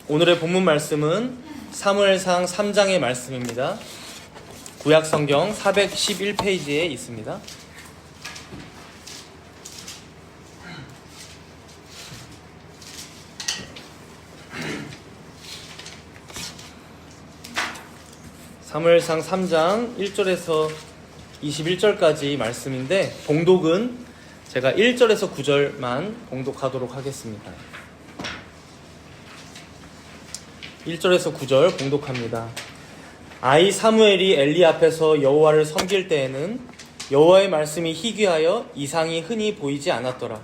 오늘의 본문 말씀은 사무엘상 3장의 말씀입니다. 구약성경 411페이지에 있습니다. 사무엘상 3장 1절에서 21절까지 말씀인데 봉독은 제가 1절에서 9절만 봉독하도록 하겠습니다. 1절에서 9절 봉독합니다. 아이 사무엘이 엘리 앞에서 여호와를 섬길 때에는 여호와의 말씀이 희귀하여 이상이 흔히 보이지 않았더라.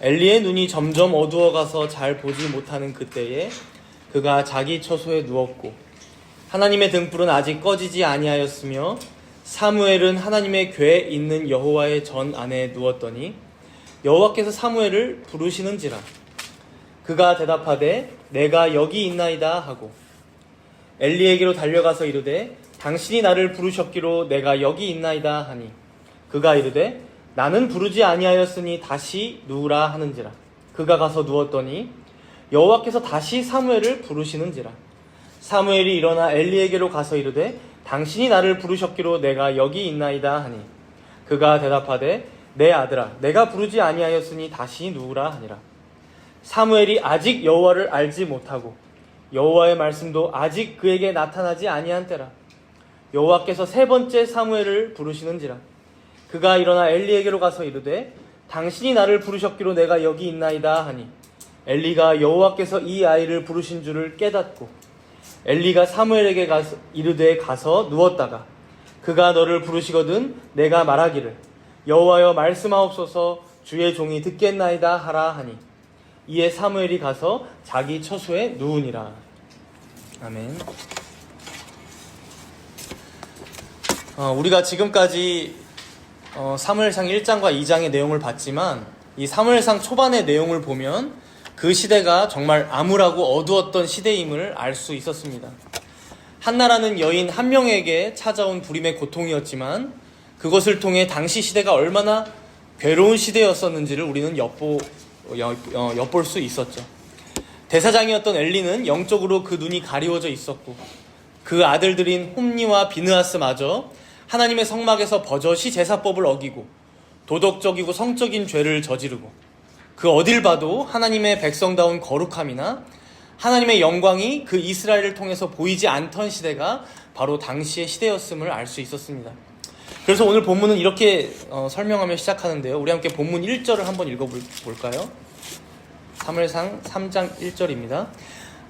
엘리의 눈이 점점 어두워가서 잘 보지 못하는 그때에 그가 자기 처소에 누웠고 하나님의 등불은 아직 꺼지지 아니하였으며 사무엘은 하나님의 궤에 있는 여호와의 전 안에 누웠더니 여호와께서 사무엘을 부르시는지라. 그가 대답하되 내가 여기 있나이다 하고 엘리에게로 달려가서 이르되 당신이 나를 부르셨기로 내가 여기 있나이다 하니 그가 이르되 나는 부르지 아니하였으니 다시 누우라 하는지라. 그가 가서 누웠더니 여호와께서 다시 사무엘을 부르시는지라. 사무엘이 일어나 엘리에게로 가서 이르되 당신이 나를 부르셨기로 내가 여기 있나이다 하니 그가 대답하되 내 아들아 내가 부르지 아니하였으니 다시 누우라 하니라. 사무엘이 아직 여호와를 알지 못하고 여호와의 말씀도 아직 그에게 나타나지 아니한 때라. 여호와께서 세 번째 사무엘을 부르시는지라. 그가 일어나 엘리에게로 가서 이르되 당신이 나를 부르셨기로 내가 여기 있나이다 하니 엘리가 여호와께서 이 아이를 부르신 줄을 깨닫고 엘리가 사무엘에게 이르되 가서 누웠다가 그가 너를 부르시거든 내가 말하기를 여호와여 말씀하옵소서 주의 종이 듣겠나이다 하라 하니 이에 사무엘이 가서 자기 처소에 누우니라. 아멘. 우리가 지금까지 사무엘상 1장과 2장의 내용을 봤지만 이 사무엘상 초반의 내용을 보면 그 시대가 정말 암울하고 어두웠던 시대임을 알 수 있었습니다. 한나라는 여인 한 명에게 찾아온 불임의 고통이었지만 그것을 통해 당시 시대가 얼마나 괴로운 시대였었는지를 우리는 엿볼 수 있었죠. 대사장이었던 엘리는 영적으로 그 눈이 가리워져 있었고 그 아들들인 홈니와 비느하스마저 하나님의 성막에서 버젓이 제사법을 어기고 도덕적이고 성적인 죄를 저지르고 그 어딜 봐도 하나님의 백성다운 거룩함이나 하나님의 영광이 그 이스라엘을 통해서 보이지 않던 시대가 바로 당시의 시대였음을 알 수 있었습니다. 그래서 오늘 본문은 이렇게 설명하며 시작하는데요. 우리 함께 본문 1절을 한번 읽어볼까요? 사무엘상 3장 1절입니다.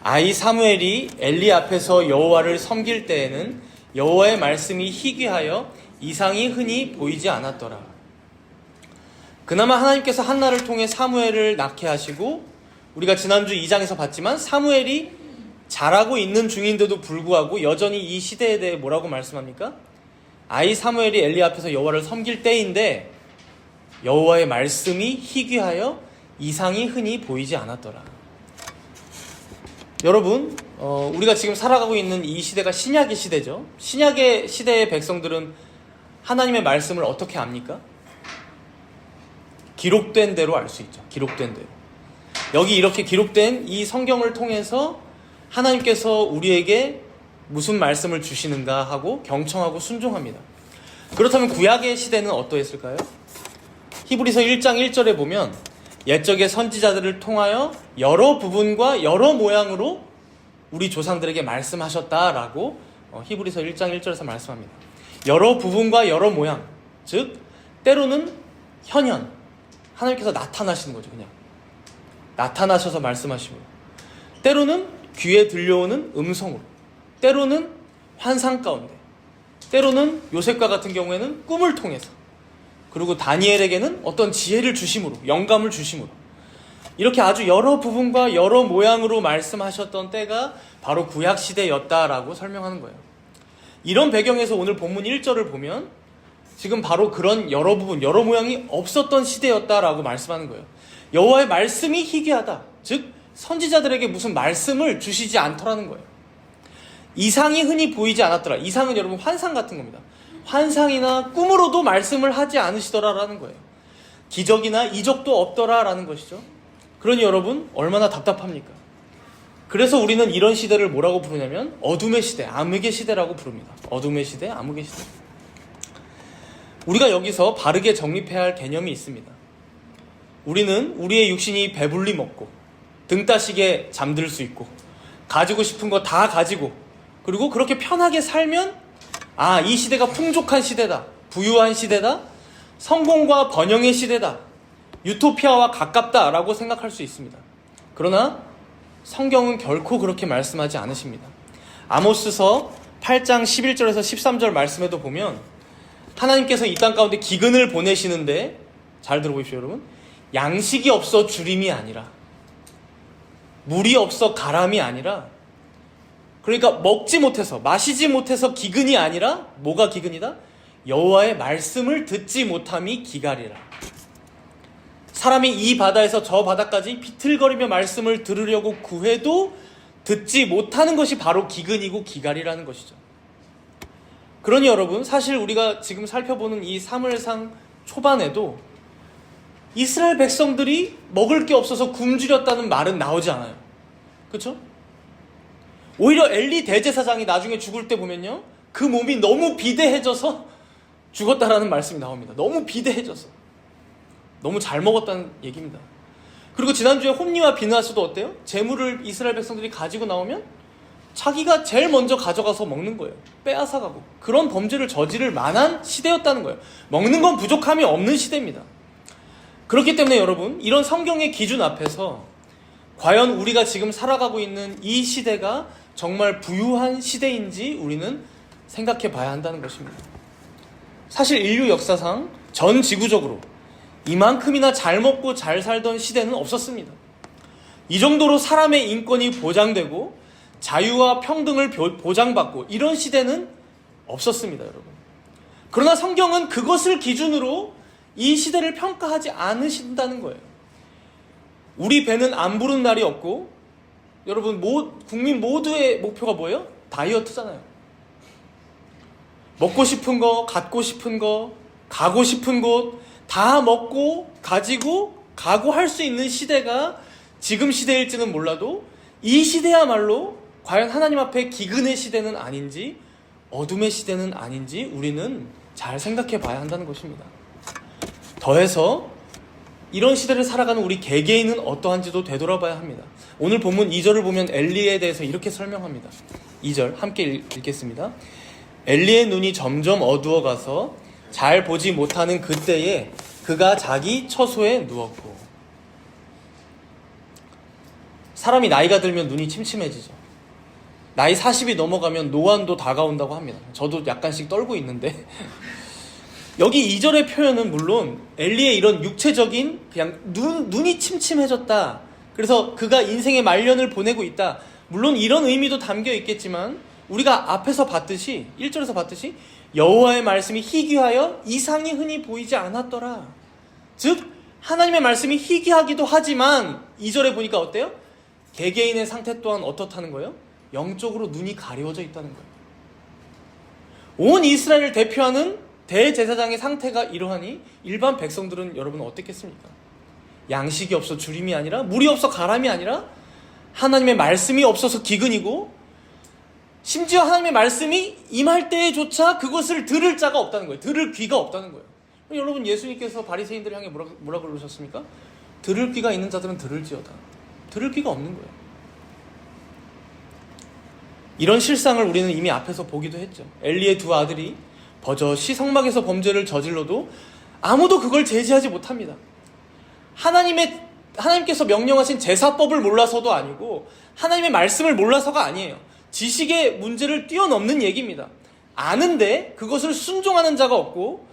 아이 사무엘이 엘리 앞에서 여호와를 섬길 때에는 여호와의 말씀이 희귀하여 이상이 흔히 보이지 않았더라. 그나마 하나님께서 한나를 통해 사무엘을 낳게 하시고 우리가 지난주 2장에서 봤지만 사무엘이 자라고 있는 중인데도 불구하고 여전히 이 시대에 대해 뭐라고 말씀합니까? 아이 사무엘이 엘리 앞에서 여호와를 섬길 때인데 여호와의 말씀이 희귀하여 이상이 흔히 보이지 않았더라. 여러분, 우리가 지금 살아가고 있는 이 시대가 신약의 시대죠. 신약의 시대의 백성들은 하나님의 말씀을 어떻게 압니까? 기록된 대로 알 수 있죠. 기록된 대로. 여기 이렇게 기록된 이 성경을 통해서 하나님께서 우리에게 무슨 말씀을 주시는가 하고 경청하고 순종합니다. 그렇다면 구약의 시대는 어떠했을까요? 히브리서 1장 1절에 보면 옛적의 선지자들을 통하여 여러 부분과 여러 모양으로 우리 조상들에게 말씀하셨다라고 히브리서 1장 1절에서 말씀합니다. 여러 부분과 여러 모양, 즉 때로는 현현, 하나님께서 나타나시는 거죠. 그냥 나타나셔서 말씀하시고 때로는 귀에 들려오는 음성으로, 때로는 환상 가운데, 때로는 요셉과 같은 경우에는 꿈을 통해서, 그리고 다니엘에게는 어떤 지혜를 주심으로, 영감을 주심으로 이렇게 아주 여러 부분과 여러 모양으로 말씀하셨던 때가 바로 구약시대였다라고 설명하는 거예요. 이런 배경에서 오늘 본문 1절을 보면 지금 바로 그런 여러 부분, 여러 모양이 없었던 시대였다라고 말씀하는 거예요. 여호와의 말씀이 희귀하다. 즉 선지자들에게 무슨 말씀을 주시지 않더라는 거예요. 이상이 흔히 보이지 않았더라. 이상은 여러분 환상 같은 겁니다. 환상이나 꿈으로도 말씀을 하지 않으시더라라는 거예요. 기적이나 이적도 없더라라는 것이죠. 그러니 여러분 얼마나 답답합니까? 그래서 우리는 이런 시대를 뭐라고 부르냐면 어둠의 시대, 암흑의 시대라고 부릅니다. 어둠의 시대, 암흑의 시대. 우리가 여기서 바르게 정립해야 할 개념이 있습니다. 우리는 우리의 육신이 배불리 먹고 등 따시게 잠들 수 있고 가지고 싶은 거 다 가지고 그리고 그렇게 편하게 살면 이 시대가 풍족한 시대다, 부유한 시대다, 성공과 번영의 시대다, 유토피아와 가깝다라고 생각할 수 있습니다. 그러나 성경은 결코 그렇게 말씀하지 않으십니다. 아모스서 8장 11절에서 13절 말씀에도 보면 하나님께서 이 땅 가운데 기근을 보내시는데, 잘 들어보십시오 여러분, 양식이 없어 주림이 아니라, 물이 없어 가람이 아니라, 그러니까 먹지 못해서 마시지 못해서 기근이 아니라 뭐가 기근이다? 여호와의 말씀을 듣지 못함이 기갈이라. 사람이 이 바다에서 저 바다까지 비틀거리며 말씀을 들으려고 구해도 듣지 못하는 것이 바로 기근이고 기갈이라는 것이죠. 그러니 여러분, 사실 우리가 지금 살펴보는 이 사무엘상 초반에도 이스라엘 백성들이 먹을 게 없어서 굶주렸다는 말은 나오지 않아요. 그렇죠? 오히려 엘리 대제사장이 나중에 죽을 때 보면요, 그 몸이 너무 비대해져서 죽었다라는 말씀이 나옵니다. 너무 비대해져서. 너무 잘 먹었다는 얘기입니다. 그리고 지난주에 홈리와 비느하스도 어때요? 재물을 이스라엘 백성들이 가지고 나오면 자기가 제일 먼저 가져가서 먹는 거예요. 빼앗아가고. 그런 범죄를 저지를 만한 시대였다는 거예요. 먹는 건 부족함이 없는 시대입니다. 그렇기 때문에 여러분, 이런 성경의 기준 앞에서 과연 우리가 지금 살아가고 있는 이 시대가 정말 부유한 시대인지 우리는 생각해 봐야 한다는 것입니다. 사실 인류 역사상 전 지구적으로 이만큼이나 잘 먹고 잘 살던 시대는 없었습니다. 이 정도로 사람의 인권이 보장되고 자유와 평등을 보장받고 이런 시대는 없었습니다, 여러분. 그러나 성경은 그것을 기준으로 이 시대를 평가하지 않으신다는 거예요. 우리 배는 안 부른 날이 없고, 여러분, 국민 모두의 목표가 뭐예요? 다이어트잖아요. 먹고 싶은 거, 갖고 싶은 거, 가고 싶은 곳 다 먹고 가지고 가고 할 수 있는 시대가 지금 시대일지는 몰라도 이 시대야말로 과연 하나님 앞에 기근의 시대는 아닌지 어둠의 시대는 아닌지 우리는 잘 생각해 봐야 한다는 것입니다. 더해서 이런 시대를 살아가는 우리 개개인은 어떠한지도 되돌아봐야 합니다. 오늘 본문 2절을 보면 엘리에 대해서 이렇게 설명합니다. 2절 함께 읽겠습니다. 엘리의 눈이 점점 어두워가서 잘 보지 못하는 그때에 그가 자기 처소에 누웠고. 사람이 나이가 들면 눈이 침침해지죠. 나이 40이 넘어가면 노안도 다가온다고 합니다. 저도 약간씩 떨고 있는데 여기 2절의 표현은 물론 엘리의 이런 육체적인 그냥 눈이 침침해졌다, 그래서 그가 인생의 말년을 보내고 있다, 물론 이런 의미도 담겨 있겠지만 우리가 앞에서 봤듯이 1절에서 봤듯이 여호와의 말씀이 희귀하여 이상이 흔히 보이지 않았더라. 즉 하나님의 말씀이 희귀하기도 하지만 2절에 보니까 어때요? 개개인의 상태 또한 어떻다는 거예요? 영적으로 눈이 가려워져 있다는 거예요. 온 이스라엘을 대표하는 대제사장의 상태가 이러하니 일반 백성들은 여러분 어떻겠습니까? 양식이 없어 주림이 아니라, 물이 없어 가람이 아니라, 하나님의 말씀이 없어서 기근이고, 심지어 하나님의 말씀이 임할 때에조차 그것을 들을 자가 없다는 거예요. 들을 귀가 없다는 거예요. 여러분, 예수님께서 바리새인들을 향해 뭐라 그러셨습니까? 들을 귀가 있는 자들은 들을지어다. 들을 귀가 없는 거예요. 이런 실상을 우리는 이미 앞에서 보기도 했죠. 엘리의 두 아들이 버젓이 성막에서 범죄를 저질러도 아무도 그걸 제지하지 못합니다. 하나님께서 명령하신 제사법을 몰라서도 아니고 하나님의 말씀을 몰라서가 아니에요. 지식의 문제를 뛰어넘는 얘기입니다. 아는데 그것을 순종하는 자가 없고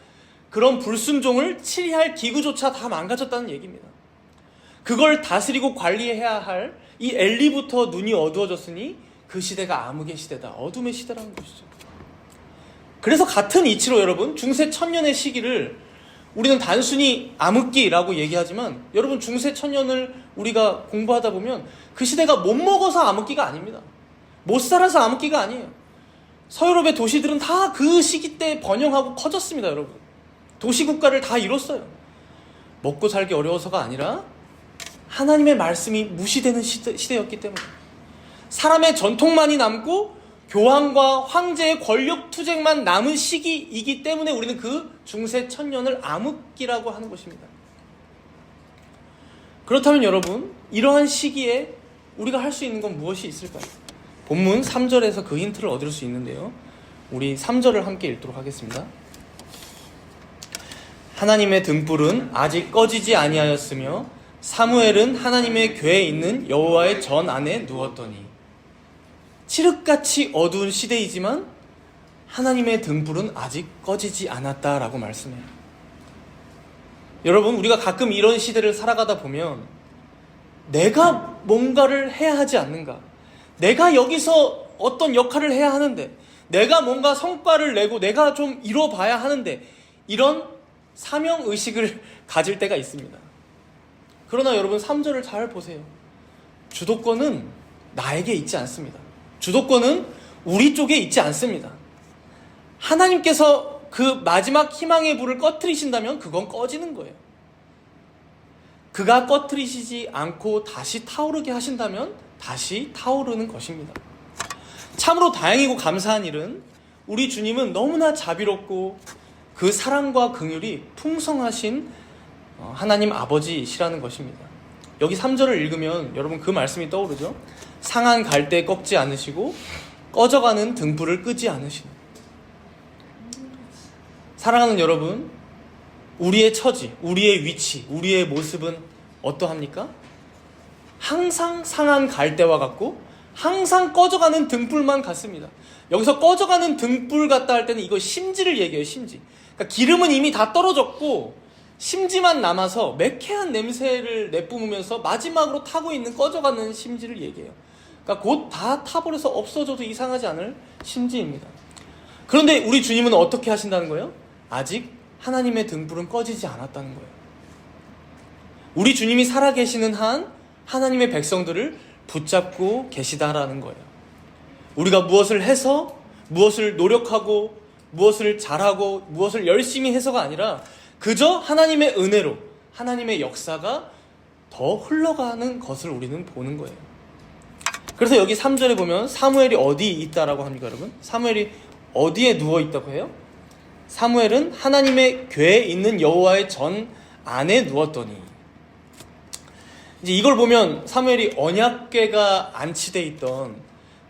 그런 불순종을 치리할 기구조차 다 망가졌다는 얘기입니다. 그걸 다스리고 관리해야 할 이 엘리부터 눈이 어두워졌으니 그 시대가 암흑의 시대다, 어둠의 시대라는 것이죠. 그래서 같은 이치로 여러분, 중세 천년의 시기를 우리는 단순히 암흑기라고 얘기하지만, 여러분 중세 천년을 우리가 공부하다 보면 그 시대가 못 먹어서 암흑기가 아닙니다. 못 살아서 암흑기가 아니에요. 서유럽의 도시들은 다 그 시기 때 번영하고 커졌습니다, 여러분. 도시국가를 다 이뤘어요. 먹고 살기 어려워서가 아니라 하나님의 말씀이 무시되는 시대였기 때문에. 사람의 전통만이 남고 교황과 황제의 권력 투쟁만 남은 시기이기 때문에 우리는 그 중세 천년을 암흑기라고 하는 것입니다. 그렇다면 여러분, 이러한 시기에 우리가 할 수 있는 건 무엇이 있을까요? 본문 3절에서 그 힌트를 얻을 수 있는데요. 우리 3절을 함께 읽도록 하겠습니다. 하나님의 등불은 아직 꺼지지 아니하였으며 사무엘은 하나님의 궤에 있는 여호와의 전 안에 누웠더니. 칠흑같이 어두운 시대이지만 하나님의 등불은 아직 꺼지지 않았다라고 말씀해요. 여러분, 우리가 가끔 이런 시대를 살아가다 보면 내가 뭔가를 해야 하지 않는가? 내가 여기서 어떤 역할을 해야 하는데, 내가 뭔가 성과를 내고 내가 좀 이뤄봐야 하는데, 이런 사명의식을 가질 때가 있습니다. 그러나 여러분, 3절을 잘 보세요. 주도권은 나에게 있지 않습니다. 주도권은 우리 쪽에 있지 않습니다. 하나님께서 그 마지막 희망의 불을 꺼트리신다면 그건 꺼지는 거예요. 그가 꺼트리시지 않고 다시 타오르게 하신다면 다시 타오르는 것입니다. 참으로 다행이고 감사한 일은 우리 주님은 너무나 자비롭고 그 사랑과 긍휼이 풍성하신 하나님 아버지시라는 것입니다. 여기 3절을 읽으면 여러분 그 말씀이 떠오르죠? 상한 갈대 꺾지 않으시고 꺼져가는 등불을 끄지 않으시는. 사랑하는 여러분, 우리의 처지, 우리의 위치, 우리의 모습은 어떠합니까? 항상 상한 갈대와 같고 항상 꺼져가는 등불만 같습니다. 여기서 꺼져가는 등불 같다 할 때는 이거 심지를 얘기해요. 심지. 그러니까 기름은 이미 다 떨어졌고 심지만 남아서 매캐한 냄새를 내뿜으면서 마지막으로 타고 있는 꺼져가는 심지를 얘기해요. 그러니까 곧 다 타버려서 없어져도 이상하지 않을 심지입니다. 그런데 우리 주님은 어떻게 하신다는 거예요? 아직 하나님의 등불은 꺼지지 않았다는 거예요. 우리 주님이 살아계시는 한 하나님의 백성들을 붙잡고 계시다라는 거예요. 우리가 무엇을 해서, 무엇을 노력하고, 무엇을 잘하고, 무엇을 열심히 해서가 아니라 그저 하나님의 은혜로 하나님의 역사가 더 흘러가는 것을 우리는 보는 거예요. 그래서 여기 3절에 보면 사무엘이 어디 있다라고 합니까, 여러분? 사무엘이 어디에 누워 있다고 해요? 사무엘은 하나님의 궤에 있는 여호와의 전 안에 누웠더니. 이제 이걸 보면 사무엘이 언약궤가 안치되어 있던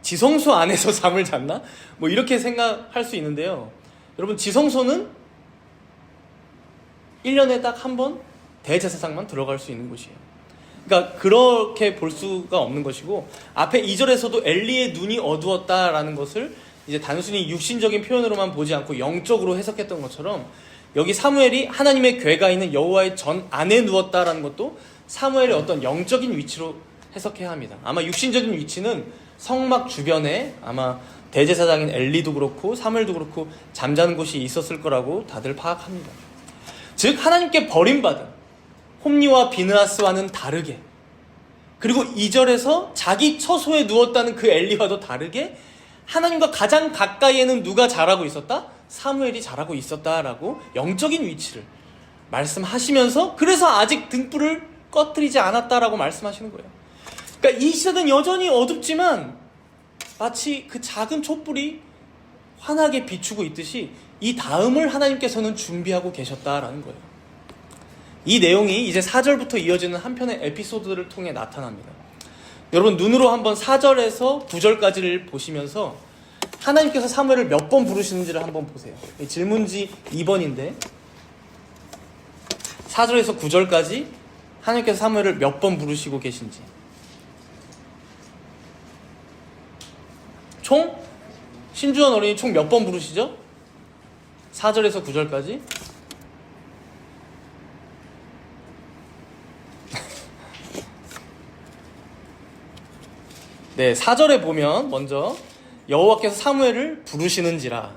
지성소 안에서 잠을 잤나? 뭐 이렇게 생각할 수 있는데요. 여러분, 지성소는 1년에 딱 한 번 대제사장만 들어갈 수 있는 곳이에요. 그러니까 그렇게 볼 수가 없는 것이고, 앞에 2절에서도 엘리의 눈이 어두웠다라는 것을 이제 단순히 육신적인 표현으로만 보지 않고 영적으로 해석했던 것처럼 여기 사무엘이 하나님의 궤가 있는 여호와의 전 안에 누웠다라는 것도 사무엘의 어떤 영적인 위치로 해석해야 합니다. 아마 육신적인 위치는 성막 주변에 아마 대제사장인 엘리도 그렇고 사무엘도 그렇고 잠자는 곳이 있었을 거라고 다들 파악합니다. 즉 하나님께 버림받은 홈리와 비느하스와는 다르게, 그리고 2절에서 자기 처소에 누웠다는 그 엘리와도 다르게 하나님과 가장 가까이에는 누가 자라고 있었다? 사무엘이 자라고 있었다라고 영적인 위치를 말씀하시면서, 그래서 아직 등불을 꺼뜨리지 않았다라고 말씀하시는 거예요. 그러니까 이 시대는 여전히 어둡지만 마치 그 작은 촛불이 환하게 비추고 있듯이 이 다음을 하나님께서는 준비하고 계셨다라는 거예요. 이 내용이 이제 4절부터 이어지는 한편의 에피소드를 통해 나타납니다. 여러분, 눈으로 한번 4절에서 9절까지를 보시면서 하나님께서 사무엘을 몇 번 부르시는지를 한번 보세요. 질문지 2번인데 4절에서 9절까지 하나님께서 사무엘을 몇 번 부르시고 계신지. 총 신주원 어린이 총 몇 번 부르시죠? 4절에서 9절까지. 네, 4절에 보면 먼저 여호와께서 사무엘을 부르시는지라.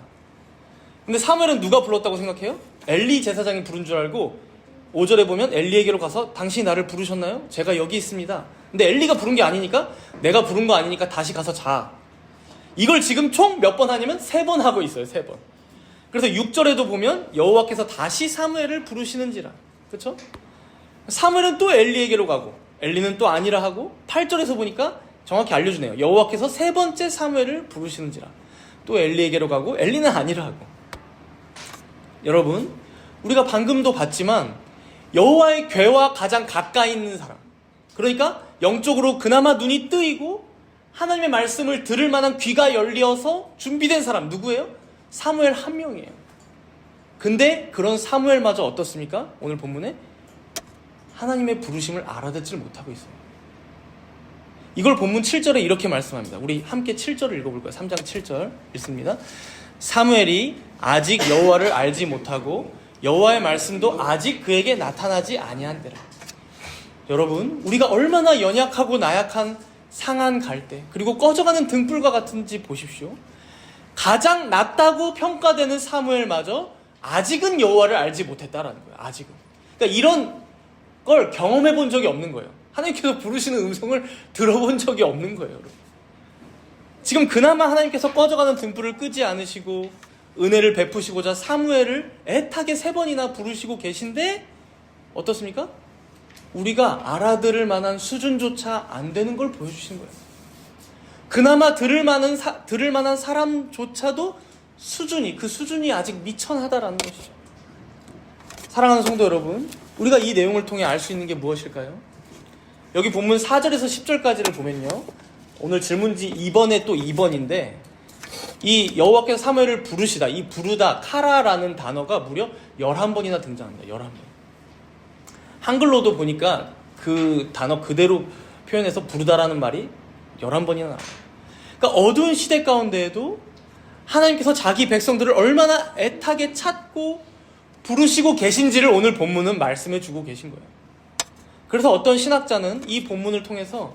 근데 사무엘은 누가 불렀다고 생각해요? 엘리 제사장이 부른 줄 알고 5절에 보면 엘리에게로 가서 당신이 나를 부르셨나요? 제가 여기 있습니다. 근데 엘리가 부른 게 아니니까, 내가 부른 거 아니니까 다시 가서 자. 이걸 지금 총 몇 번 하냐면 3번 하고 있어요. 3번. 그래서 6절에도 보면 여호와께서 다시 사무엘을 부르시는지라. 그렇죠? 사무엘은 또 엘리에게로 가고 엘리는 또 아니라 하고 8절에서 보니까 정확히 알려주네요. 여호와께서 세 번째 사무엘을 부르시는지라. 또 엘리에게로 가고 엘리는 아니라 하고. 여러분, 우리가 방금도 봤지만 여호와의 궤와 가장 가까이 있는 사람, 그러니까 영적으로 그나마 눈이 뜨이고 하나님의 말씀을 들을 만한 귀가 열려서 준비된 사람 누구예요? 사무엘 한 명이에요. 근데 그런 사무엘마저 어떻습니까? 오늘 본문에 하나님의 부르심을 알아듣지를 못하고 있어요. 이걸 본문 7절에 이렇게 말씀합니다. 우리 함께 7절을 읽어볼까요? 3장 7절 읽습니다. 사무엘이 아직 여호와를 알지 못하고 여호와의 말씀도 아직 그에게 나타나지 아니한대라. 여러분, 우리가 얼마나 연약하고 나약한 상한 갈대 그리고 꺼져가는 등불과 같은지 보십시오. 가장 낫다고 평가되는 사무엘마저 아직은 여호와를 알지 못했다라는 거예요. 아직은. 그러니까 이런 걸 경험해 본 적이 없는 거예요. 하나님께서 부르시는 음성을 들어본 적이 없는 거예요. 여러분. 지금 그나마 하나님께서 꺼져가는 등불을 끄지 않으시고 은혜를 베푸시고자 사무엘을 애타게 3번이나 부르시고 계신데 어떻습니까? 우리가 알아들을 만한 수준조차 안 되는 걸 보여주신 거예요. 그나마 들을 만한 사람조차도 그 수준이 아직 미천하다라는 것이죠. 사랑하는 성도 여러분, 우리가 이 내용을 통해 알 수 있는 게 무엇일까요? 여기 본문 4절에서 10절까지를 보면요, 오늘 질문지 2번에 또 2번인데 이 여호와께서 사무엘을 부르시다, 이 부르다, 카라라는 단어가 무려 11번이나 등장합니다. 11번. 한글로도 보니까 그 단어 그대로 표현해서 부르다라는 말이 11번이나 나와요. 그러니까 어두운 시대 가운데에도 하나님께서 자기 백성들을 얼마나 애타게 찾고 부르시고 계신지를 오늘 본문은 말씀해 주고 계신 거예요. 그래서 어떤 신학자는 이 본문을 통해서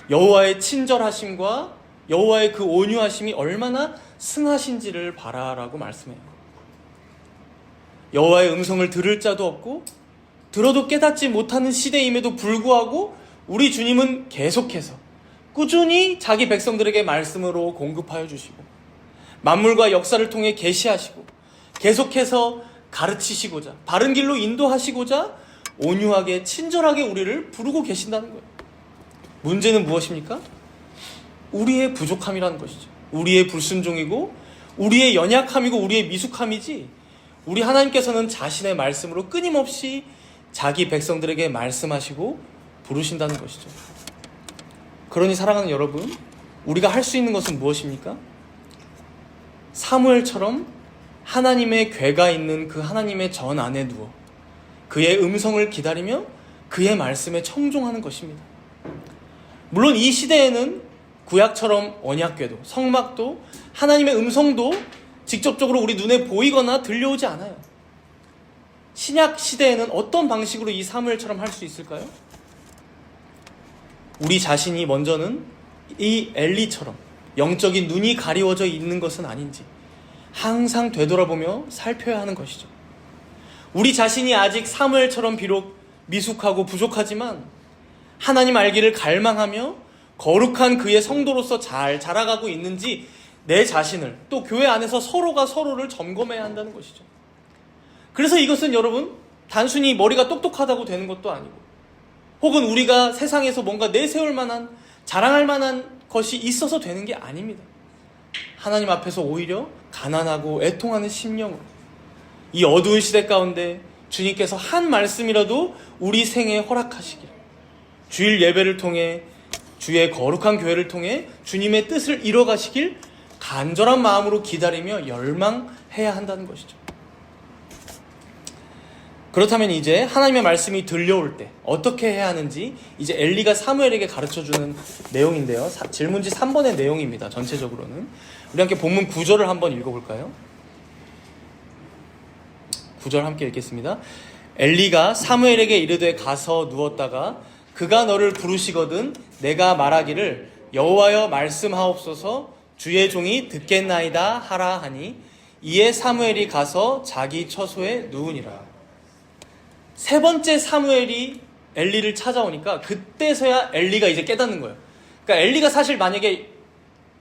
여호와의 친절하심과 여호와의 그 온유하심이 얼마나 승하신지를 봐라라고 말씀해요. 여호와의 음성을 들을 자도 없고 들어도 깨닫지 못하는 시대임에도 불구하고 우리 주님은 계속해서 꾸준히 자기 백성들에게 말씀으로 공급하여 주시고 만물과 역사를 통해 계시하시고 계속해서 가르치시고자 바른 길로 인도하시고자 온유하게 친절하게 우리를 부르고 계신다는 거예요. 문제는 무엇입니까? 우리의 부족함이라는 것이죠. 우리의 불순종이고 우리의 연약함이고 우리의 미숙함이지 우리 하나님께서는 자신의 말씀으로 끊임없이 자기 백성들에게 말씀하시고 부르신다는 것이죠. 그러니 사랑하는 여러분, 우리가 할 수 있는 것은 무엇입니까? 사무엘처럼 하나님의 궤가 있는 그 하나님의 전 안에 누워 그의 음성을 기다리며 그의 말씀에 청종하는 것입니다. 물론 이 시대에는 구약처럼 언약궤도, 성막도, 하나님의 음성도 직접적으로 우리 눈에 보이거나 들려오지 않아요. 신약 시대에는 어떤 방식으로 이 사무엘처럼 할 수 있을까요? 우리 자신이 먼저는 이 엘리처럼 영적인 눈이 가리워져 있는 것은 아닌지 항상 되돌아보며 살펴야 하는 것이죠. 우리 자신이 아직 사무엘처럼 비록 미숙하고 부족하지만 하나님 알기를 갈망하며 거룩한 그의 성도로서 잘 자라가고 있는지 내 자신을 또 교회 안에서 서로가 서로를 점검해야 한다는 것이죠. 그래서 이것은 여러분 단순히 머리가 똑똑하다고 되는 것도 아니고 혹은 우리가 세상에서 뭔가 내세울 만한 자랑할 만한 것이 있어서 되는 게 아닙니다. 하나님 앞에서 오히려 가난하고 애통하는 심령으로 이 어두운 시대 가운데 주님께서 한 말씀이라도 우리 생에 허락하시길, 주일 예배를 통해 주의 거룩한 교회를 통해 주님의 뜻을 이뤄가시길 간절한 마음으로 기다리며 열망해야 한다는 것이죠. 그렇다면 이제 하나님의 말씀이 들려올 때 어떻게 해야 하는지 이제 엘리가 사무엘에게 가르쳐주는 내용인데요. 질문지 3번의 내용입니다. 전체적으로는 우리 함께 본문 9절을 한번 읽어볼까요? 9절 함께 읽겠습니다. 엘리가 사무엘에게 이르되 가서 누웠다가 그가 너를 부르시거든 내가 말하기를 여호와여 말씀하옵소서 주의 종이 듣겠나이다 하라 하니 이에 사무엘이 가서 자기 처소에 누우니라. 세 번째 사무엘이 엘리를 찾아오니까 그때서야 엘리가 이제 깨닫는 거예요. 그러니까 엘리가 사실 만약에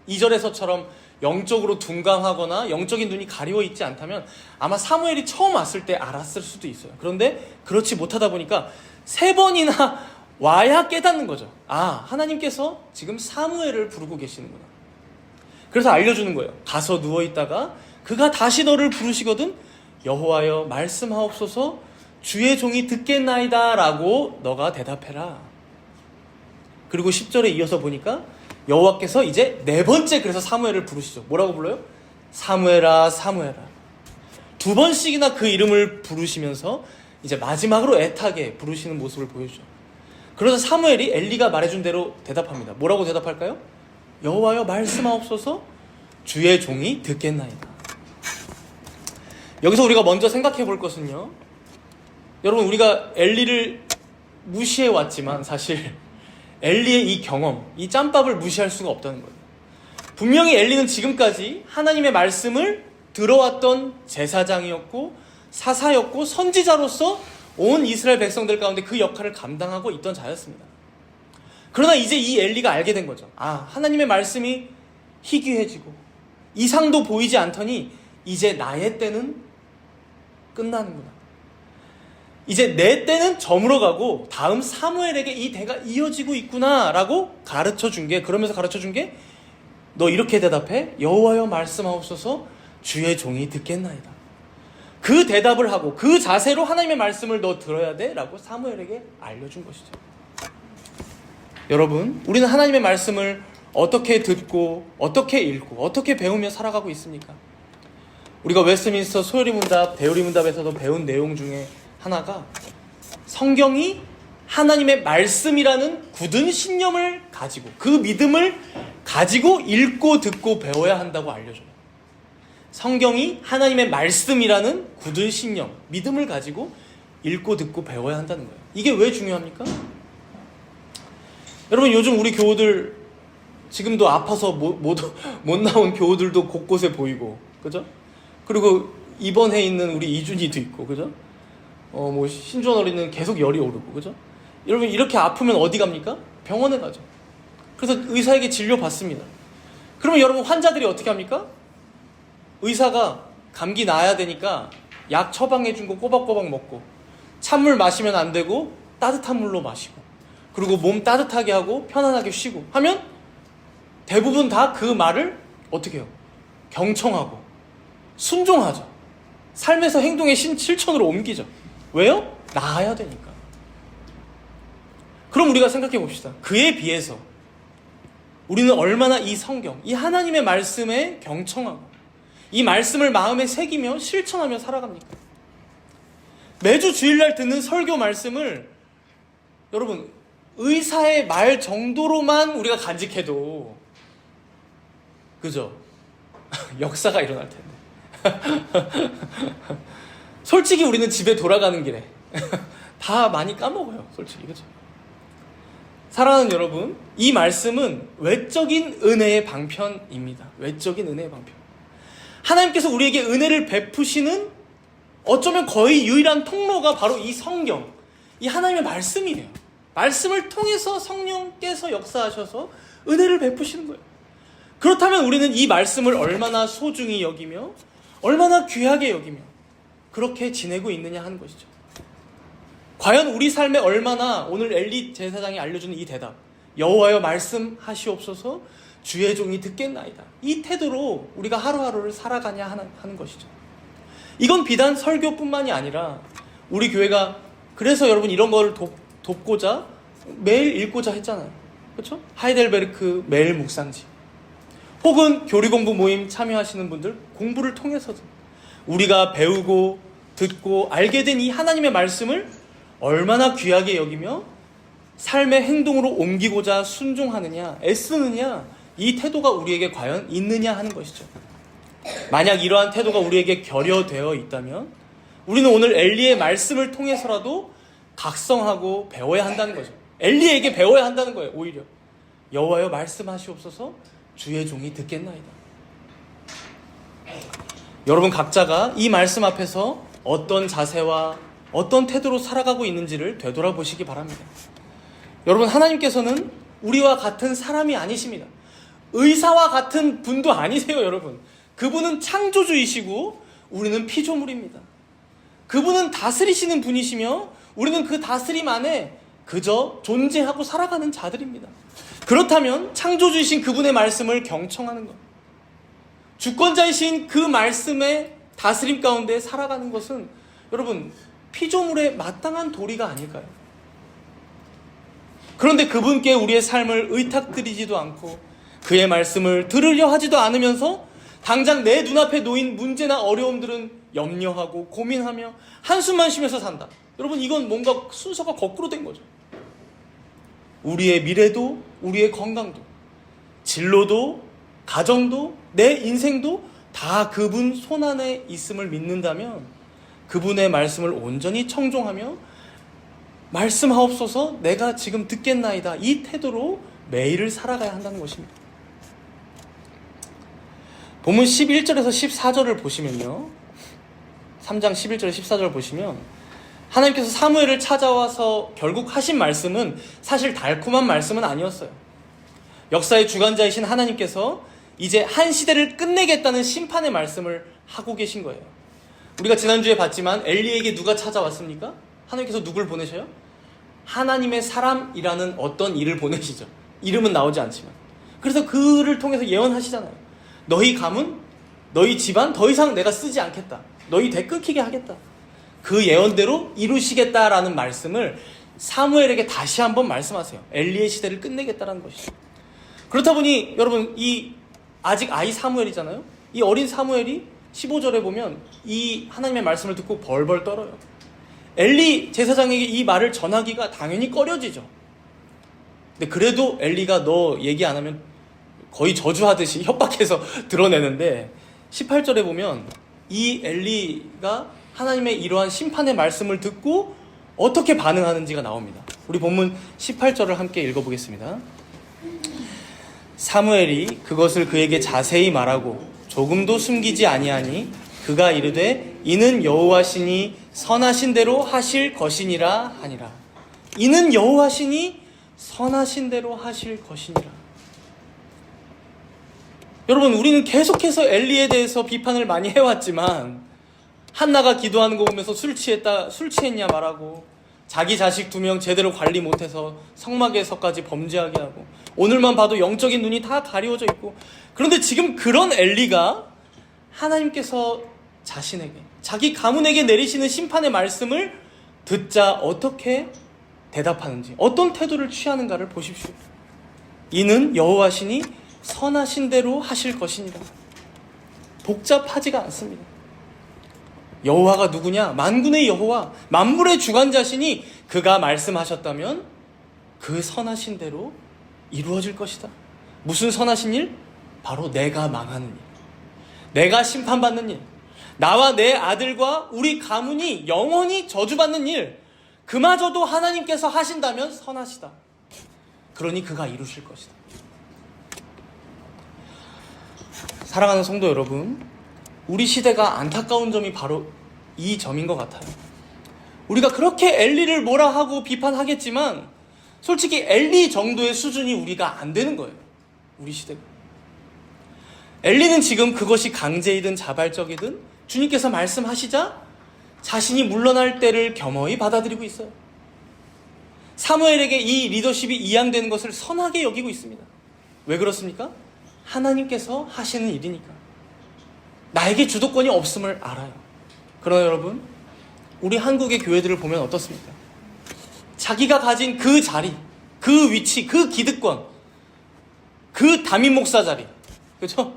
2절에서처럼 영적으로 둔감하거나 영적인 눈이 가리워 있지 않다면 아마 사무엘이 처음 왔을 때 알았을 수도 있어요. 그런데 그렇지 못하다 보니까 3번이나 와야 깨닫는 거죠. 아, 하나님께서 지금 사무엘을 부르고 계시는구나. 그래서 알려주는 거예요. 가서 누워있다가 그가 다시 너를 부르시거든 여호와여 말씀하옵소서 주의 종이 듣겠나이다 라고 너가 대답해라. 그리고 10절에 이어서 보니까 여호와께서 이제 네 번째 그래서 사무엘을 부르시죠. 뭐라고 불러요? 사무엘아 사무엘아. 두 번씩이나 그 이름을 부르시면서 이제 마지막으로 애타게 부르시는 모습을 보여주죠. 그래서 사무엘이 엘리가 말해준 대로 대답합니다. 뭐라고 대답할까요? 여호와여 말씀하옵소서 주의 종이 듣겠나이다. 여기서 우리가 먼저 생각해 볼 것은요, 여러분 우리가 엘리를 무시해 왔지만 사실 엘리의 이 경험, 이 짬밥을 무시할 수가 없다는 거예요. 분명히 엘리는 지금까지 하나님의 말씀을 들어왔던 제사장이었고 사사였고 선지자로서 온 이스라엘 백성들 가운데 그 역할을 감당하고 있던 자였습니다. 그러나 이제 이 엘리가 알게 된 거죠. 아, 하나님의 말씀이 희귀해지고 이상도 보이지 않더니 이제 나의 때는 끝나는구나. 이제 내 때는 저물어가고 다음 사무엘에게 이 대가 이어지고 있구나 라고 그러면서 가르쳐 준 게 너 이렇게 대답해. 여호와여 말씀하옵소서 주의 종이 듣겠나이다. 그 대답을 하고 그 자세로 하나님의 말씀을 너 들어야 돼 라고 사무엘에게 알려준 것이죠. 여러분, 우리는 하나님의 말씀을 어떻게 듣고 어떻게 읽고 어떻게 배우며 살아가고 있습니까? 우리가 웨스트민스터 소요리문답, 대요리문답에서도 배운 내용 중에 하나가 성경이 하나님의 말씀이라는 굳은 신념을 가지고 그 믿음을 가지고 읽고 듣고 배워야 한다고 알려줘요. 성경이 하나님의 말씀이라는 굳은 신념, 믿음을 가지고 읽고 듣고 배워야 한다는 거예요. 이게 왜 중요합니까? 여러분 요즘 우리 교우들 지금도 아파서 못 나온 교우들도 곳곳에 보이고, 그죠? 그리고 입원해 있는 우리 이준이도 있고, 그죠? 신주원 어린이는 계속 열이 오르고, 그죠? 여러분 이렇게 아프면 어디 갑니까? 병원에 가죠. 그래서 의사에게 진료 받습니다. 그러면 여러분 환자들이 어떻게 합니까? 의사가 감기 나아야 되니까 약 처방해준 거 꼬박꼬박 먹고, 찬물 마시면 안 되고 따뜻한 물로 마시고, 그리고 몸 따뜻하게 하고 편안하게 쉬고 하면 대부분 다 그 말을 어떻게 해요? 경청하고 순종하죠. 삶에서 행동의 실천으로 옮기죠. 왜요? 나아야 되니까. 그럼 우리가 생각해 봅시다. 그에 비해서 우리는 얼마나 이 성경, 이 하나님의 말씀에 경청하고 이 말씀을 마음에 새기며 실천하며 살아갑니까? 매주 주일날 듣는 설교 말씀을 여러분 의사의 말 정도로만 우리가 간직해도, 그죠? 역사가 일어날 텐데. 솔직히 우리는 집에 돌아가는 길에 다 많이 까먹어요. 솔직히, 그죠? 사랑하는 여러분, 이 말씀은 외적인 은혜의 방편입니다. 외적인 은혜의 방편. 하나님께서 우리에게 은혜를 베푸시는 어쩌면 거의 유일한 통로가 바로 이 성경, 이 하나님의 말씀이에요. 말씀을 통해서 성령께서 역사하셔서 은혜를 베푸시는 거예요. 그렇다면 우리는 이 말씀을 얼마나 소중히 여기며 얼마나 귀하게 여기며 그렇게 지내고 있느냐 하는 것이죠. 과연 우리 삶에 얼마나 오늘 엘리 제사장이 알려주는 이 대답, 여호와여 말씀하시옵소서 주의 종이 듣겠나이다, 이 태도로 우리가 하루하루를 살아가냐 하는 것이죠. 이건 비단 설교뿐만이 아니라 우리 교회가 그래서 여러분 이런 걸 돕고자 매일 읽고자 했잖아요. 그렇죠? 하이델베르크 매일 묵상지, 혹은 교리공부 모임 참여하시는 분들 공부를 통해서도 우리가 배우고 듣고 알게 된 이 하나님의 말씀을 얼마나 귀하게 여기며 삶의 행동으로 옮기고자 순종하느냐, 애쓰느냐, 이 태도가 우리에게 과연 있느냐 하는 것이죠. 만약 이러한 태도가 우리에게 결여되어 있다면 우리는 오늘 엘리의 말씀을 통해서라도 각성하고 배워야 한다는 거죠. 엘리에게 배워야 한다는 거예요. 오히려 여호와여 말씀하시옵소서 주의 종이 듣겠나이다. 여러분 각자가 이 말씀 앞에서 어떤 자세와 어떤 태도로 살아가고 있는지를 되돌아보시기 바랍니다. 여러분 하나님께서는 우리와 같은 사람이 아니십니다. 의사와 같은 분도 아니세요. 여러분 그분은 창조주이시고 우리는 피조물입니다. 그분은 다스리시는 분이시며 우리는 그 다스림 안에 그저 존재하고 살아가는 자들입니다. 그렇다면 창조주이신 그분의 말씀을 경청하는 것, 주권자이신 그 말씀의 다스림 가운데 살아가는 것은 여러분 피조물의 마땅한 도리가 아닐까요? 그런데 그분께 우리의 삶을 의탁드리지도 않고 그의 말씀을 들으려 하지도 않으면서 당장 내 눈앞에 놓인 문제나 어려움들은 염려하고 고민하며 한숨만 쉬면서 산다. 여러분 이건 뭔가 순서가 거꾸로 된 거죠. 우리의 미래도 우리의 건강도 진로도 가정도 내 인생도 다 그분 손안에 있음을 믿는다면 그분의 말씀을 온전히 청종하며 말씀하옵소서 내가 지금 듣겠나이다 이 태도로 매일을 살아가야 한다는 것입니다. 본문 11절에서 14절을 보시면요, 3장 11절 14절을 보시면 하나님께서 사무엘을 찾아와서 결국 하신 말씀은 사실 달콤한 말씀은 아니었어요. 역사의 주관자이신 하나님께서 이제 한 시대를 끝내겠다는 심판의 말씀을 하고 계신 거예요. 우리가 지난주에 봤지만 엘리에게 누가 찾아왔습니까? 하나님께서 누굴 보내셔요? 하나님의 사람이라는 어떤 이를 보내시죠. 이름은 나오지 않지만. 그래서 그를 통해서 예언하시잖아요. 너희 가문, 너희 집안 더 이상 내가 쓰지 않겠다. 너희 대 끊기게 하겠다. 그 예언대로 이루시겠다라는 말씀을 사무엘에게 다시 한번 말씀하세요. 엘리의 시대를 끝내겠다라는 것이죠. 그렇다 보니 여러분 이 아직 아이 사무엘이잖아요. 이 어린 사무엘이 15절에 보면 이 하나님의 말씀을 듣고 벌벌 떨어요. 엘리 제사장에게 이 말을 전하기가 당연히 꺼려지죠. 근데 그래도 엘리가 너 얘기 안 하면 거의 저주하듯이 협박해서 드러내는데 18절에 보면 이 엘리가 하나님의 이러한 심판의 말씀을 듣고 어떻게 반응하는지가 나옵니다. 우리 본문 18절을 함께 읽어보겠습니다. 사무엘이 그것을 그에게 자세히 말하고 조금도 숨기지 아니하니 그가 이르되 이는 여호와시니 선하신 대로 하실 것이니라 하니라. 이는 여호와시니 선하신 대로 하실 것이니라. 여러분 우리는 계속해서 엘리에 대해서 비판을 많이 해왔지만 한나가 기도하는 거 보면서 술 취했냐 말하고 자기 자식 2명 제대로 관리 못해서 성막에서까지 범죄하게 하고 오늘만 봐도 영적인 눈이 다 가려워져 있고 그런데 지금 그런 엘리가 하나님께서 자신에게 자기 가문에게 내리시는 심판의 말씀을 듣자 어떻게 대답하는지 어떤 태도를 취하는가를 보십시오. 이는 여호와시니 선하신 대로 하실 것이니라. 복잡하지가 않습니다. 여호와가 누구냐? 만군의 여호와, 만물의 주관자시니 그가 말씀하셨다면 그 선하신 대로 이루어질 것이다. 무슨 선하신 일? 바로 내가 망하는 일, 내가 심판받는 일, 나와 내 아들과 우리 가문이 영원히 저주받는 일, 그마저도 하나님께서 하신다면 선하시다. 그러니 그가 이루실 것이다. 사랑하는 성도 여러분, 우리 시대가 안타까운 점이 바로 이 점인 것 같아요. 우리가 그렇게 엘리를 뭐라 하고 비판하겠지만 솔직히 엘리 정도의 수준이 우리가 안 되는 거예요. 우리 시대가. 엘리는 지금 그것이 강제이든 자발적이든 주님께서 말씀하시자 자신이 물러날 때를 겸허히 받아들이고 있어요. 사무엘에게 이 리더십이 이양되는 것을 선하게 여기고 있습니다. 왜 그렇습니까? 하나님께서 하시는 일이니까. 나에게 주도권이 없음을 알아요. 그러나 여러분, 우리 한국의 교회들을 보면 어떻습니까? 자기가 가진 그 자리, 그 위치, 그 기득권, 그 담임 목사 자리, 그렇죠?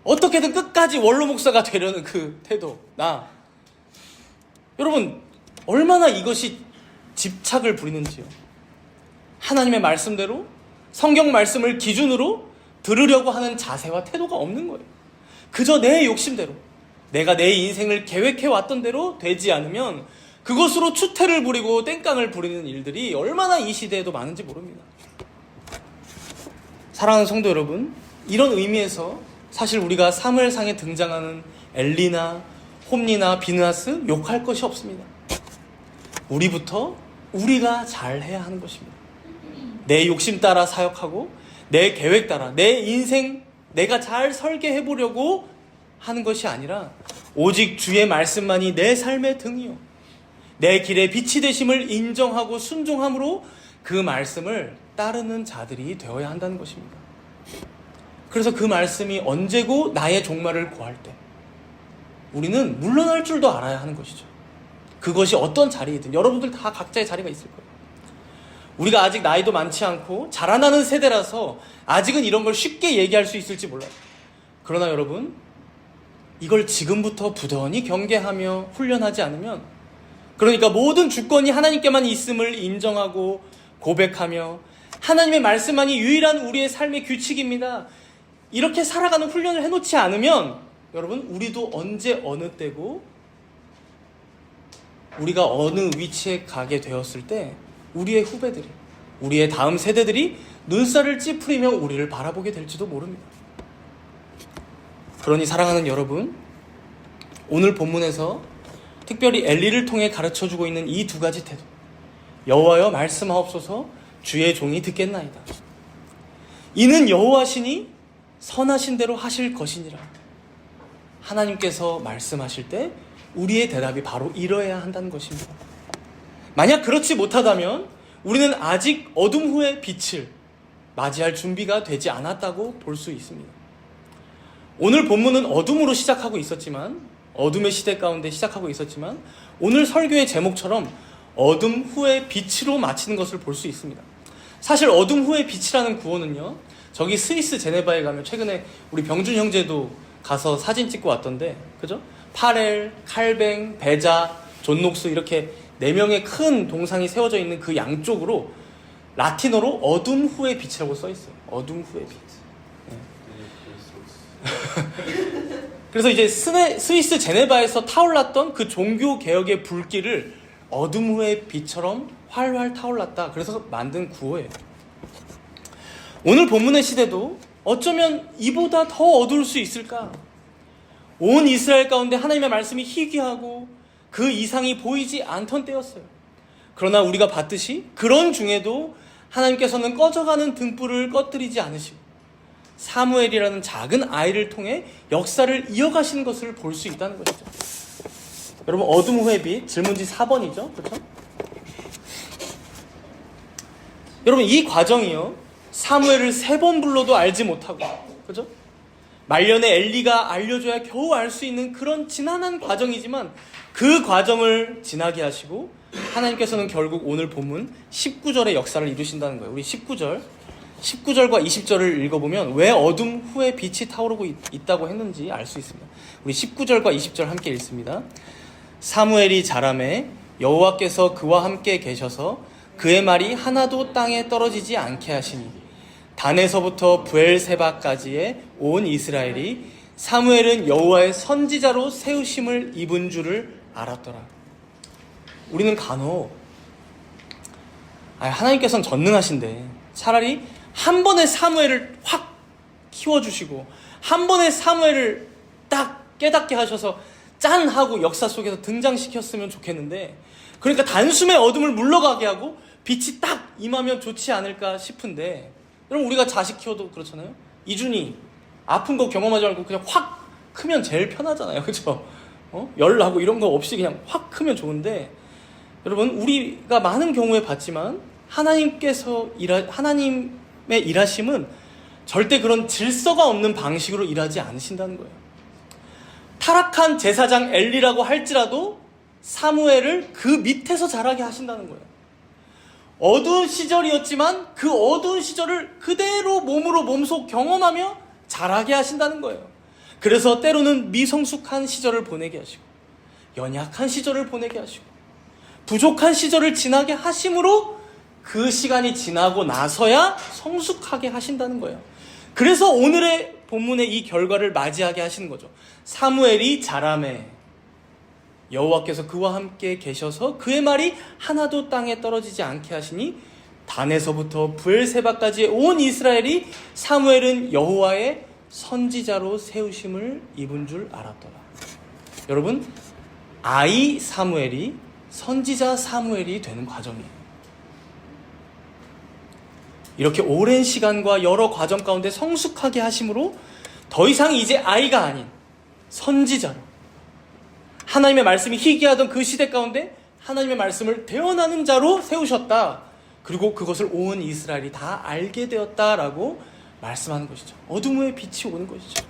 어떻게든 끝까지 원로 목사가 되려는 그 태도, 여러분 얼마나 이것이 집착을 부리는지요. 하나님의 말씀대로 성경 말씀을 기준으로 들으려고 하는 자세와 태도가 없는 거예요. 그저 내 욕심대로 내가 내 인생을 계획해왔던 대로 되지 않으면 그것으로 추태를 부리고 땡깡을 부리는 일들이 얼마나 이 시대에도 많은지 모릅니다. 사랑하는 성도 여러분, 이런 의미에서 사실 우리가 사무엘상에 등장하는 엘리나 홈리나 비느하스 욕할 것이 없습니다. 우리부터 우리가 잘해야 하는 것입니다. 내 욕심 따라 사역하고 내 계획 따라 내 인생 내가 잘 설계해보려고 하는 것이 아니라 오직 주의 말씀만이 내 삶의 등이요 내 길의 빛이 되심을 인정하고 순종함으로 그 말씀을 따르는 자들이 되어야 한다는 것입니다. 그래서 그 말씀이 언제고 나의 종말을 구할 때 우리는 물러날 줄도 알아야 하는 것이죠. 그것이 어떤 자리이든 여러분들 다 각자의 자리가 있을 거예요. 우리가 아직 나이도 많지 않고 자라나는 세대라서 아직은 이런 걸 쉽게 얘기할 수 있을지 몰라요. 그러나 여러분, 이걸 지금부터 부단히 경계하며 훈련하지 않으면, 그러니까 모든 주권이 하나님께만 있음을 인정하고 고백하며 하나님의 말씀만이 유일한 우리의 삶의 규칙입니다, 이렇게 살아가는 훈련을 해놓지 않으면 여러분, 우리도 언제 어느 때고 우리가 어느 위치에 가게 되었을 때 우리의 후배들이, 우리의 다음 세대들이 눈살을 찌푸리며 우리를 바라보게 될지도 모릅니다. 그러니 사랑하는 여러분, 오늘 본문에서 특별히 엘리를 통해 가르쳐주고 있는 이 두 가지 태도, 여호와여 말씀하옵소서, 주의 종이 듣겠나이다. 이는 여호와시니 선하신 대로 하실 것이니라. 하나님께서 말씀하실 때 우리의 대답이 바로 이러해야 한다는 것입니다. 만약 그렇지 못하다면 우리는 아직 어둠 후의 빛을 맞이할 준비가 되지 않았다고 볼 수 있습니다. 오늘 본문은 어둠으로 시작하고 있었지만, 어둠의 시대 가운데 시작하고 있었지만, 오늘 설교의 제목처럼 어둠 후의 빛으로 마치는 것을 볼 수 있습니다. 사실 어둠 후의 빛이라는 구호는요, 저기 스위스 제네바에 가면 최근에 우리 병준 형제도 가서 사진 찍고 왔던데, 그죠? 파렐, 칼뱅, 베자, 존녹스 이렇게 4명의 큰 동상이 세워져 있는 그 양쪽으로 라틴어로 어둠 후의 빛이라고 써 있어요. 어둠 후의 빛. 네. 그래서 이제 스위스 제네바에서 타올랐던 그 종교 개혁의 불길을 어둠 후의 빛처럼 활활 타올랐다, 그래서 만든 구호예요. 오늘 본문의 시대도 어쩌면 이보다 더 어두울 수 있을까? 온 이스라엘 가운데 하나님의 말씀이 희귀하고 그 이상이 보이지 않던 때였어요. 그러나 우리가 봤듯이 그런 중에도 하나님께서는 꺼져가는 등불을 꺼뜨리지 않으시고 사무엘이라는 작은 아이를 통해 역사를 이어가시는 것을 볼 수 있다는 것이죠. 여러분, 어둠 후의 빛, 질문지 4번이죠. 그렇죠? 여러분, 이 과정이요, 사무엘을 3번 불러도 알지 못하고, 그죠? 말년에 엘리가 알려줘야 겨우 알 수 있는 그런 지난한 과정이지만 그 과정을 지나게 하시고 하나님께서는 결국 오늘 본문 19절의 역사를 이루신다는 거예요. 우리 19절과 20절을 읽어보면 왜 어둠 후에 빛이 타오르고 있다고 했는지 알 수 있습니다. 우리 19절과 20절 함께 읽습니다. 사무엘이 자라매 여호와께서 그와 함께 계셔서 그의 말이 하나도 땅에 떨어지지 않게 하시니 단에서부터 브엘세바까지의 온 이스라엘이 사무엘은 여호와의 선지자로 세우심을 입은 줄을 알았더라. 우리는 간혹 하나님께서는 전능하신데 차라리 한 번에 사무엘을 확 키워주시고 한 번에 사무엘을 딱 깨닫게 하셔서 짠 하고 역사 속에서 등장시켰으면 좋겠는데, 그러니까 단숨에 어둠을 물러가게 하고 빛이 딱 임하면 좋지 않을까 싶은데, 여러분, 우리가 자식 키워도 그렇잖아요. 이준이 아픈 거 경험하지 말고 그냥 확 크면 제일 편하잖아요. 그렇죠? 열 나고 이런 거 없이 그냥 확 크면 좋은데, 여러분, 우리가 많은 경우에 봤지만 하나님의 일하심은 절대 그런 질서가 없는 방식으로 일하지 않으신다는 거예요. 타락한 제사장 엘리라고 할지라도 사무엘을 그 밑에서 자라게 하신다는 거예요. 어두운 시절이었지만 그 어두운 시절을 그대로 몸속 경험하며 자라게 하신다는 거예요. 그래서 때로는 미성숙한 시절을 보내게 하시고 연약한 시절을 보내게 하시고 부족한 시절을 지나게 하심으로 그 시간이 지나고 나서야 성숙하게 하신다는 거예요. 그래서 오늘의 본문의 이 결과를 맞이하게 하시는 거죠. 사무엘이 자라매 여호와께서 그와 함께 계셔서 그의 말이 하나도 땅에 떨어지지 않게 하시니 단에서부터 브엘세바까지의 온 이스라엘이 사무엘은 여호와의 선지자로 세우심을 입은 줄 알았더라. 여러분, 아이 사무엘이 선지자 사무엘이 되는 과정이에요. 이렇게 오랜 시간과 여러 과정 가운데 성숙하게 하심으로 더 이상 이제 아이가 아닌 선지자로, 하나님의 말씀이 희귀하던 그 시대 가운데 하나님의 말씀을 대언하는 자로 세우셨다. 그리고 그것을 온 이스라엘이 다 알게 되었다라고 말씀하는 것이죠. 어둠 후에 빛이 오는 것이죠.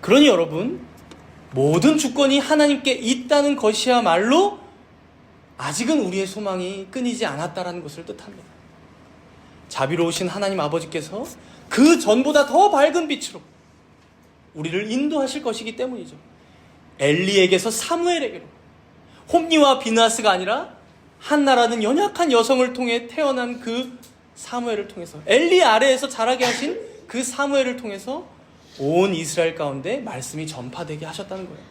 그러니 여러분, 모든 주권이 하나님께 있다는 것이야말로 아직은 우리의 소망이 끊이지 않았다라는 것을 뜻합니다. 자비로우신 하나님 아버지께서 그 전보다 더 밝은 빛으로 우리를 인도하실 것이기 때문이죠. 엘리에게서 사무엘에게로, 홈리와 비느하스가 아니라 한나라는 연약한 여성을 통해 태어난 그 사무엘을 통해서, 엘리 아래에서 자라게 하신 그 사무엘을 통해서 온 이스라엘 가운데 말씀이 전파되게 하셨다는 거예요.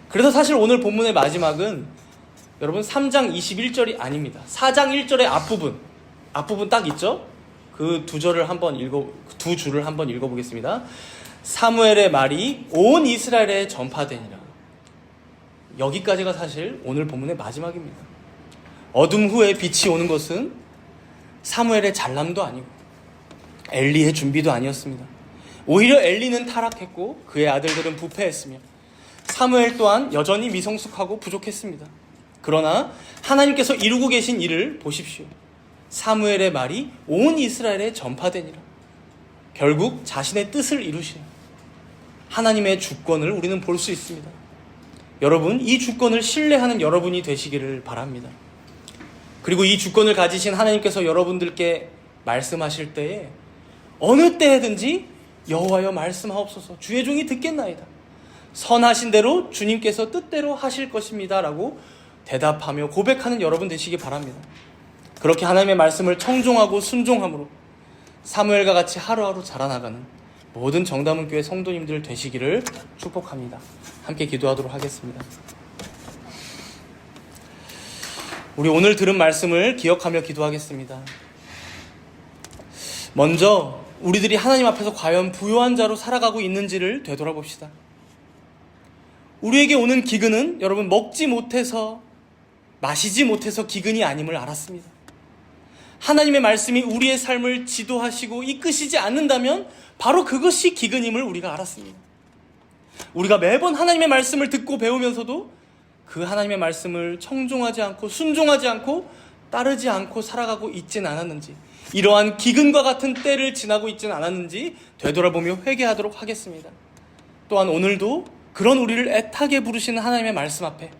그래서 사실 오늘 본문의 마지막은 여러분 3장 21절이 아닙니다. 4장 1절의 앞부분 딱 있죠? 그 두 줄을 한번 읽어보겠습니다. 사무엘의 말이 온 이스라엘에 전파되니라. 여기까지가 사실 오늘 본문의 마지막입니다. 어둠 후에 빛이 오는 것은 사무엘의 잘남도 아니고 엘리의 준비도 아니었습니다. 오히려 엘리는 타락했고 그의 아들들은 부패했으며 사무엘 또한 여전히 미성숙하고 부족했습니다. 그러나 하나님께서 이루고 계신 일을 보십시오. 사무엘의 말이 온 이스라엘에 전파되니라. 결국 자신의 뜻을 이루시는 하나님의 주권을 우리는 볼 수 있습니다. 여러분, 이 주권을 신뢰하는 여러분이 되시기를 바랍니다. 그리고 이 주권을 가지신 하나님께서 여러분들께 말씀하실 때에 어느 때든지 여호와여 말씀하옵소서, 주의 종이 듣겠나이다. 선하신 대로 주님께서 뜻대로 하실 것입니다 라고 대답하며 고백하는 여러분 되시기 바랍니다. 그렇게 하나님의 말씀을 청종하고 순종함으로 사무엘과 같이 하루하루 자라나가는 모든 정다문교회 성도님들 되시기를 축복합니다. 함께 기도하도록 하겠습니다. 우리 오늘 들은 말씀을 기억하며 기도하겠습니다. 먼저 우리들이 하나님 앞에서 과연 부요한 자로 살아가고 있는지를 되돌아봅시다. 우리에게 오는 기근은 여러분 먹지 못해서 마시지 못해서 기근이 아님을 알았습니다. 하나님의 말씀이 우리의 삶을 지도하시고 이끄시지 않는다면 바로 그것이 기근임을 우리가 알았습니다. 우리가 매번 하나님의 말씀을 듣고 배우면서도 그 하나님의 말씀을 청종하지 않고 순종하지 않고 따르지 않고 살아가고 있진 않았는지, 이러한 기근과 같은 때를 지나고 있진 않았는지 되돌아보며 회개하도록 하겠습니다. 또한 오늘도 그런 우리를 애타게 부르시는 하나님의 말씀 앞에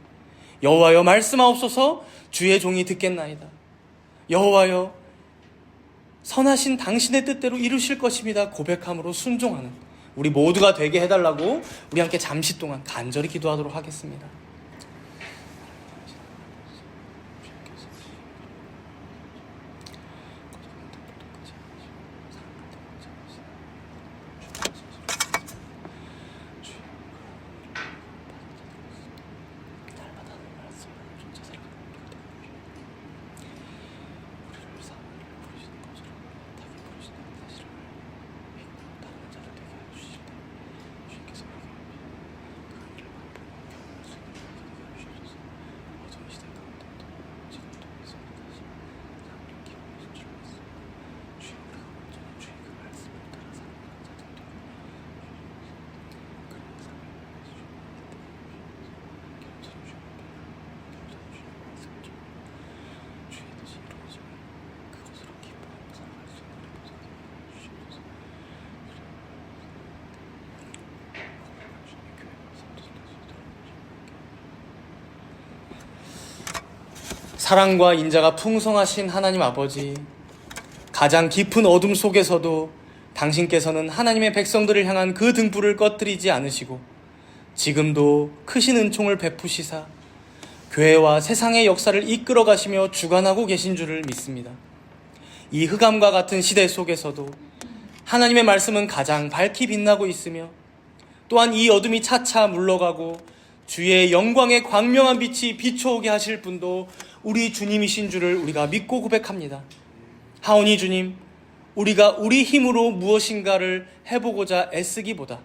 여호와여 말씀하옵소서, 주의 종이 듣겠나이다. 여호와여 선하신 당신의 뜻대로 이루실 것입니다 고백함으로 순종하는 우리 모두가 되게 해달라고 우리 함께 잠시 동안 간절히 기도하도록 하겠습니다. 사랑과 인자가 풍성하신 하나님 아버지, 가장 깊은 어둠 속에서도 당신께서는 하나님의 백성들을 향한 그 등불을 꺼뜨리지 않으시고 지금도 크신 은총을 베푸시사 교회와 세상의 역사를 이끌어 가시며 주관하고 계신 줄을 믿습니다. 이 흑암과 같은 시대 속에서도 하나님의 말씀은 가장 밝히 빛나고 있으며 또한 이 어둠이 차차 물러가고 주의 영광의 광명한 빛이 비춰오게 하실 분도 우리 주님이신 줄을 우리가 믿고 고백합니다. 하오니 주님, 우리가 우리 힘으로 무엇인가를 해보고자 애쓰기보다,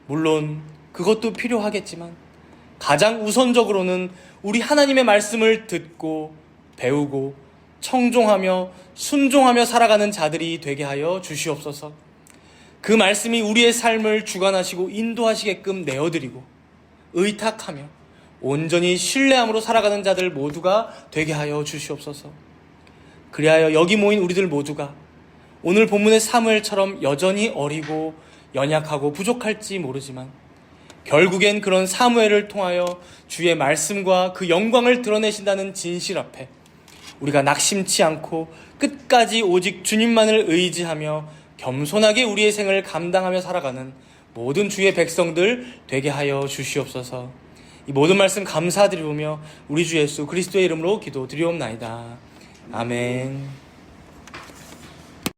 물론 그것도 필요하겠지만 가장 우선적으로는 우리 하나님의 말씀을 듣고 배우고 청종하며 순종하며 살아가는 자들이 되게 하여 주시옵소서. 그 말씀이 우리의 삶을 주관하시고 인도하시게끔 내어드리고 의탁하며 온전히 신뢰함으로 살아가는 자들 모두가 되게 하여 주시옵소서. 그리하여 여기 모인 우리들 모두가 오늘 본문의 사무엘처럼 여전히 어리고 연약하고 부족할지 모르지만 결국엔 그런 사무엘을 통하여 주의 말씀과 그 영광을 드러내신다는 진실 앞에 우리가 낙심치 않고 끝까지 오직 주님만을 의지하며 겸손하게 우리의 생을 감당하며 살아가는 모든 주의 백성들 되게 하여 주시옵소서. 이 모든 말씀 감사드리며 우리 주 예수 그리스도의 이름으로 기도드리옵나이다. 아멘.